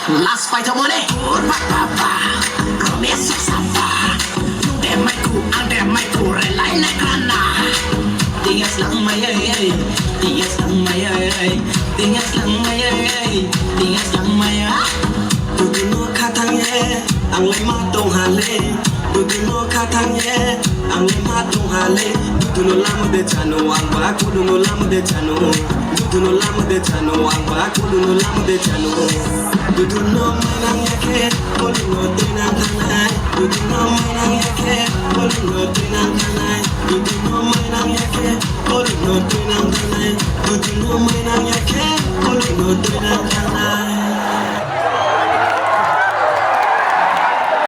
Last fight of money. Promessa safa. Để mai cụ ăn để mai cụ lại lại lại kana. Tiếng slang mày ơi, tiếng slang mày ơi, tiếng slang mày ơi, tiếng slang mày ơi. Tu tu nu kata ye, ang lay matong hale duduno katangye ang lay matong hale duduno lama de chano ang ba kuduno lama de chano duduno lama de chano ang ba kuduno lama de chano duduno manang yake kuduno tinang kanai duduno manang yake kuduno tinang kanai duduno manang yake kuduno tinang kanai duduno manang yake kuduno tinang kanai